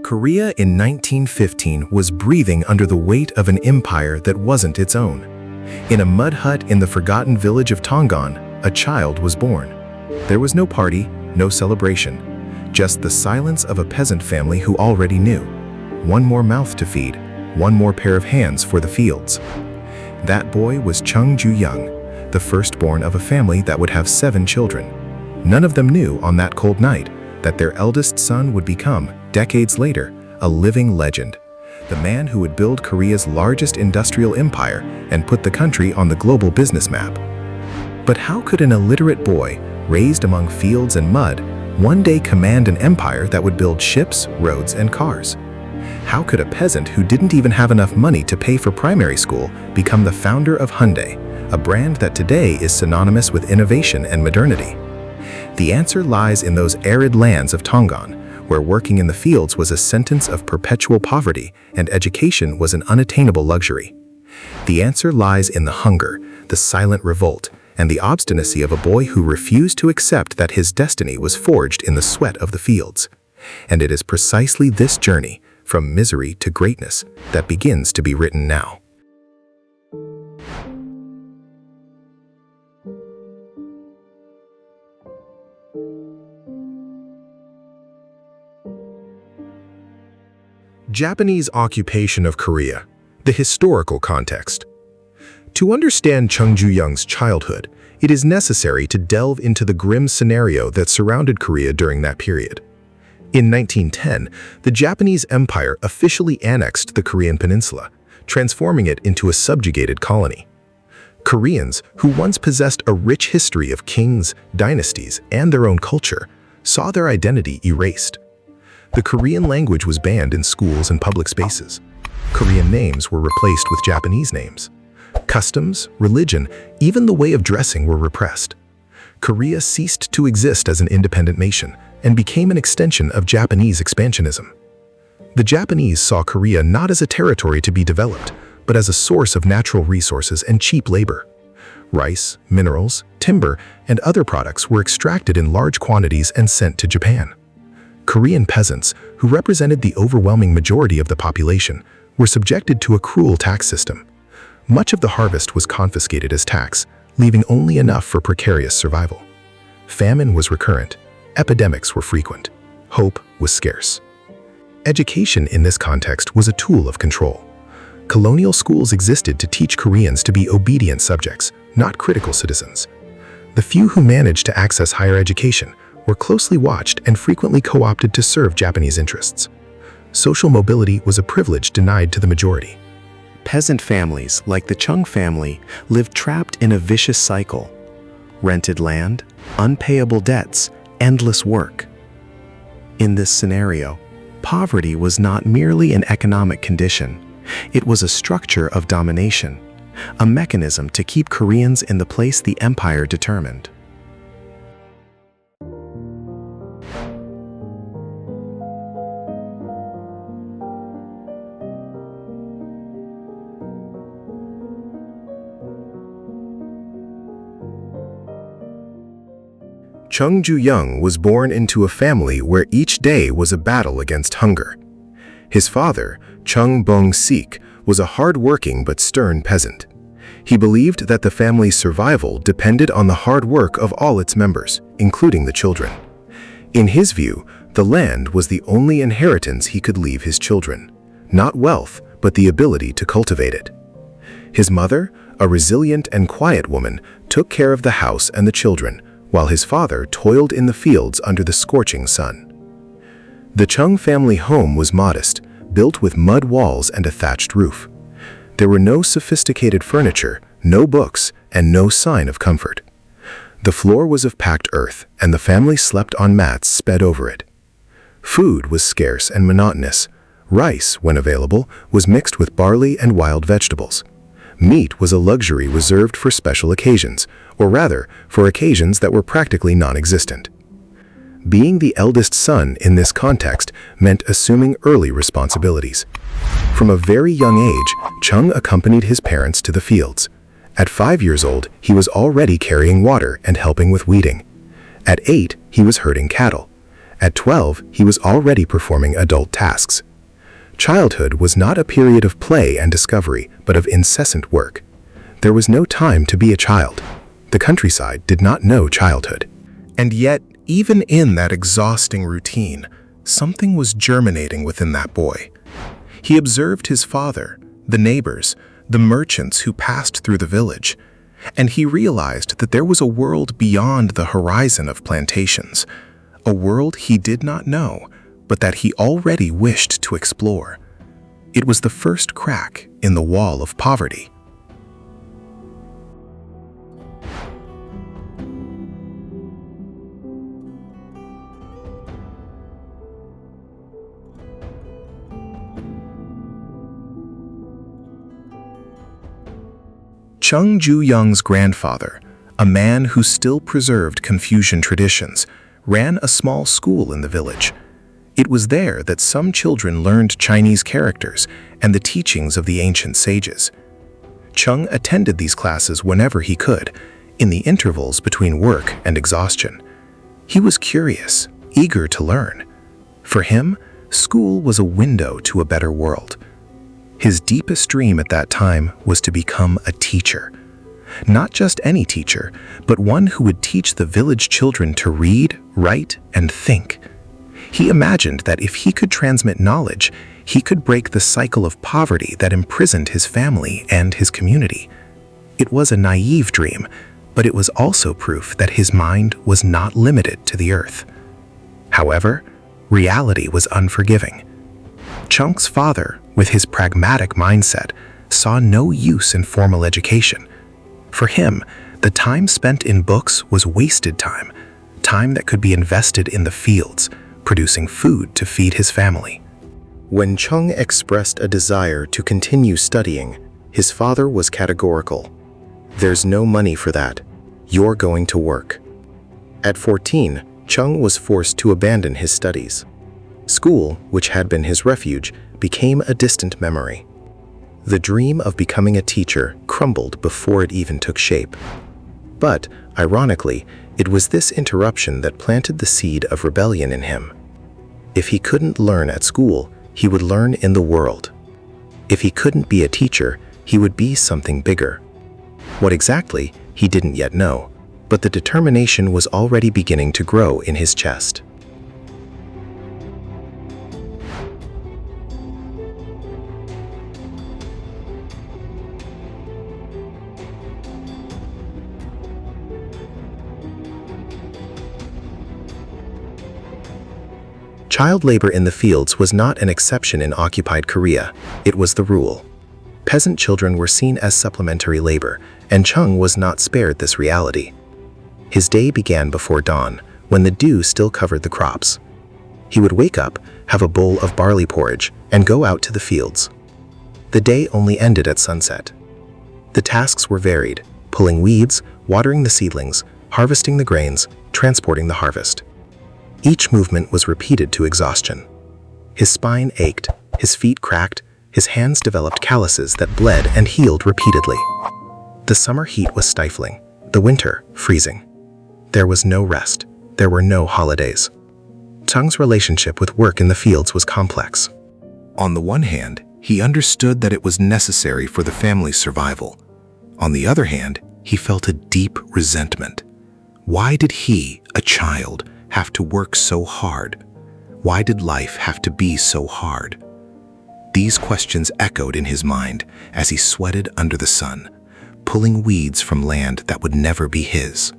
Korea in 1915 was breathing under the weight of an empire that wasn't its own. In a mud hut in the forgotten village of Tongon, a child was born. There was no party, no celebration, just the silence of a peasant family who already knew. One more mouth to feed, one more pair of hands for the fields. That boy was Chung Ju-young, the firstborn of a family that would have 7 children. None of them knew on that cold night that their eldest son would become, decades later, a living legend. The man who would build Korea's largest industrial empire and put the country on the global business map. But how could an illiterate boy, raised among fields and mud, one day command an empire that would build ships, roads, and cars? How could a peasant who didn't even have enough money to pay for primary school become the founder of Hyundai, a brand that today is synonymous with innovation and modernity? The answer lies in those arid lands of Tongon, where working in the fields was a sentence of perpetual poverty and education was an unattainable luxury. The answer lies in the hunger, the silent revolt, and the obstinacy of a boy who refused to accept that his destiny was forged in the sweat of the fields. And it is precisely this journey, from misery to greatness, that begins to be written now. Japanese occupation of Korea, the historical context. To understand Chung Ju-young's childhood, it is necessary to delve into the grim scenario that surrounded Korea during that period. In 1910, the Japanese Empire officially annexed the Korean peninsula, transforming it into a subjugated colony. Koreans, who once possessed a rich history of kings, dynasties, and their own culture, saw their identity erased. The Korean language was banned in schools and public spaces. Korean names were replaced with Japanese names. Customs, religion, even the way of dressing were repressed. Korea ceased to exist as an independent nation and became an extension of Japanese expansionism. The Japanese saw Korea not as a territory to be developed, but as a source of natural resources and cheap labor. Rice, minerals, timber, and other products were extracted in large quantities and sent to Japan. Korean peasants, who represented the overwhelming majority of the population, were subjected to a cruel tax system. Much of the harvest was confiscated as tax, leaving only enough for precarious survival. Famine was recurrent, epidemics were frequent, hope was scarce. Education in this context was a tool of control. Colonial schools existed to teach Koreans to be obedient subjects, not critical citizens. The few who managed to access higher education were closely watched and frequently co-opted to serve Japanese interests. Social mobility was a privilege denied to the majority. Peasant families, like the Chung family, lived trapped in a vicious cycle. Rented land, unpayable debts, endless work. In this scenario, poverty was not merely an economic condition. It was a structure of domination, a mechanism to keep Koreans in the place the empire determined. Chung Ju-young was born into a family where each day was a battle against hunger. His father, Chung Bong-sik, was a hard-working but stern peasant. He believed that the family's survival depended on the hard work of all its members, including the children. In his view, the land was the only inheritance he could leave his children, not wealth, but the ability to cultivate it. His mother, a resilient and quiet woman, took care of the house and the children, while his father toiled in the fields under the scorching sun. The Chung family home was modest, built with mud walls and a thatched roof. There were no sophisticated furniture, no books, and no sign of comfort. The floor was of packed earth, and the family slept on mats spread over it. Food was scarce and monotonous. Rice, when available, was mixed with barley and wild vegetables. Meat was a luxury reserved for special occasions, or rather, for occasions that were practically non-existent. Being the eldest son in this context meant assuming early responsibilities. From a very young age, Chung accompanied his parents to the fields. At 5 years old, he was already carrying water and helping with weeding. At 8, he was herding cattle. At 12, he was already performing adult tasks. Childhood was not a period of play and discovery, but of incessant work. There was no time to be a child. The countryside did not know childhood. And yet, even in that exhausting routine, something was germinating within that boy. He observed his father, the neighbors, the merchants who passed through the village, and he realized that there was a world beyond the horizon of plantations, a world he did not know, but that he already wished to explore. It was the first crack in the wall of poverty. Chung Ju-young's grandfather, a man who still preserved Confucian traditions, ran a small school in the village. It was there that some children learned Chinese characters and the teachings of the ancient sages. Chung attended these classes whenever he could, in the intervals between work and exhaustion. He was curious, eager to learn. For him, school was a window to a better world. His deepest dream at that time was to become a teacher. Not just any teacher, but one who would teach the village children to read, write, and think. He imagined that if he could transmit knowledge, he could break the cycle of poverty that imprisoned his family and his community. It was a naive dream, but it was also proof that his mind was not limited to the earth. However, reality was unforgiving. Chung's father, with his pragmatic mindset, saw no use in formal education. For him, the time spent in books was wasted time, time that could be invested in the fields, producing food to feed his family. When Chung expressed a desire to continue studying, his father was categorical. "There's no money for that. You're going to work." At 14, Chung was forced to abandon his studies. School, which had been his refuge, became a distant memory. The dream of becoming a teacher crumbled before it even took shape. But, ironically, it was this interruption that planted the seed of rebellion in him. If he couldn't learn at school, he would learn in the world. If he couldn't be a teacher, he would be something bigger. What exactly, he didn't yet know, but the determination was already beginning to grow in his chest. Child labor in the fields was not an exception in occupied Korea, it was the rule. Peasant children were seen as supplementary labor, and Chung was not spared this reality. His day began before dawn, when the dew still covered the crops. He would wake up, have a bowl of barley porridge, and go out to the fields. The day only ended at sunset. The tasks were varied: pulling weeds, watering the seedlings, harvesting the grains, transporting the harvest. Each movement was repeated to exhaustion. His spine ached, his feet cracked, his hands developed calluses that bled and healed repeatedly. The summer heat was stifling, the winter freezing. There was no rest, there were no holidays. Chung's relationship with work in the fields was complex. On the one hand, he understood that it was necessary for the family's survival. On the other hand, he felt a deep resentment. Why did he, a child, have to work so hard? Why did life have to be so hard? These questions echoed in his mind as he sweated under the sun, pulling weeds from land that would never be his.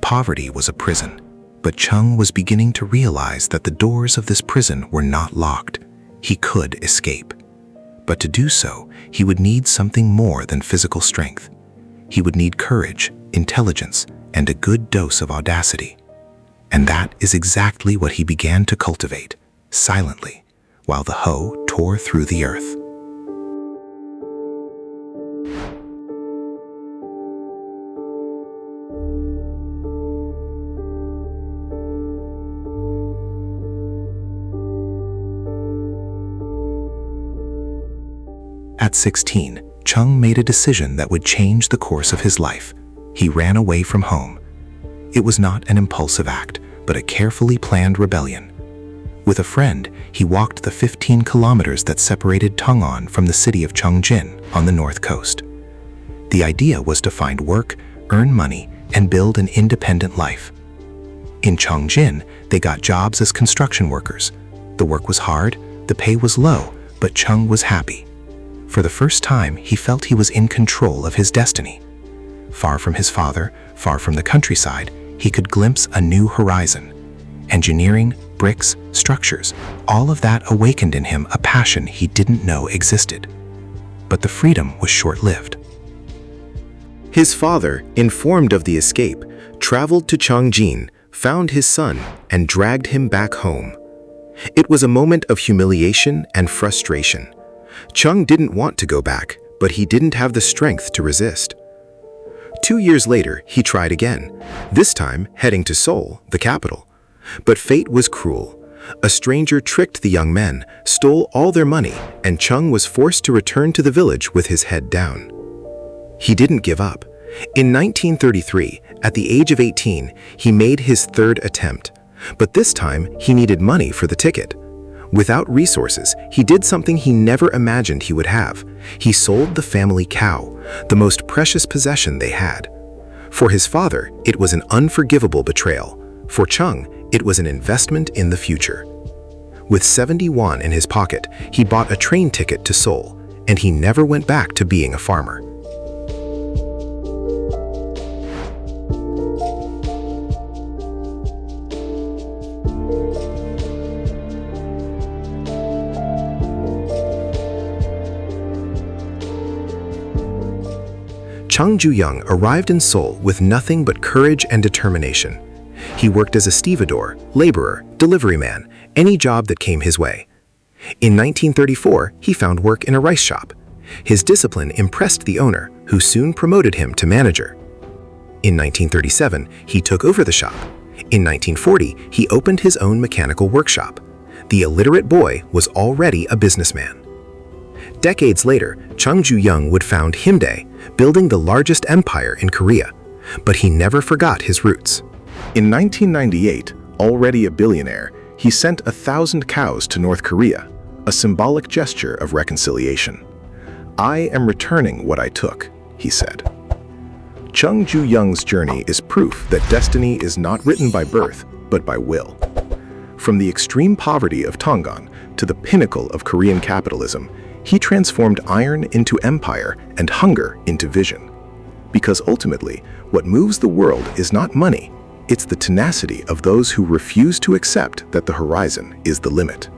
Poverty was a prison, but Chung was beginning to realize that the doors of this prison were not locked. He could escape. But to do so, he would need something more than physical strength. He would need courage, intelligence, and a good dose of audacity. And that is exactly what he began to cultivate, silently, while the hoe tore through the earth. At 16, Chung made a decision that would change the course of his life. He ran away from home. It was not an impulsive act, but a carefully planned rebellion. With a friend, he walked the 15 kilometers that separated Tongon from the city of Chongjin on the north coast. The idea was to find work, earn money, and build an independent life. In Chongjin, they got jobs as construction workers. The work was hard, the pay was low, but Chung was happy. For the first time, he felt he was in control of his destiny. Far from his father, far from the countryside, he could glimpse a new horizon. Engineering, bricks, structures, all of that awakened in him a passion he didn't know existed. But the freedom was short-lived. His father, informed of the escape, traveled to Chongjin, found his son, and dragged him back home. It was a moment of humiliation and frustration. Chung didn't want to go back, but he didn't have the strength to resist. 2 years later, he tried again, this time heading to Seoul, the capital. But fate was cruel. A stranger tricked the young men, stole all their money, and Chung was forced to return to the village with his head down. He didn't give up. In 1933, at the age of 18, he made his third attempt. But this time, he needed money for the ticket. Without resources, he did something he never imagined he would have. He sold the family cow, the most precious possession they had. For his father, it was an unforgivable betrayal. For Chung, it was an investment in the future. With 70 won in his pocket, he bought a train ticket to Seoul, and he never went back to being a farmer. Chung Ju-young arrived in Seoul with nothing but courage and determination. He worked as a stevedore, laborer, delivery man, any job that came his way. In 1934, he found work in a rice shop. His discipline impressed the owner, who soon promoted him to manager. In 1937, he took over the shop. In 1940, he opened his own mechanical workshop. The illiterate boy was already a businessman. Decades later, Chung Ju-young would found Hyundai, building the largest empire in Korea. But he never forgot his roots. In 1998, already a billionaire, he sent 1,000 cows to North Korea, a symbolic gesture of reconciliation. "I am returning what I took," he said. Chung Ju-young's journey is proof that destiny is not written by birth, but by will. From the extreme poverty of Tongon to the pinnacle of Korean capitalism, he transformed iron into empire and hunger into vision. Because ultimately, what moves the world is not money, it's the tenacity of those who refuse to accept that the horizon is the limit.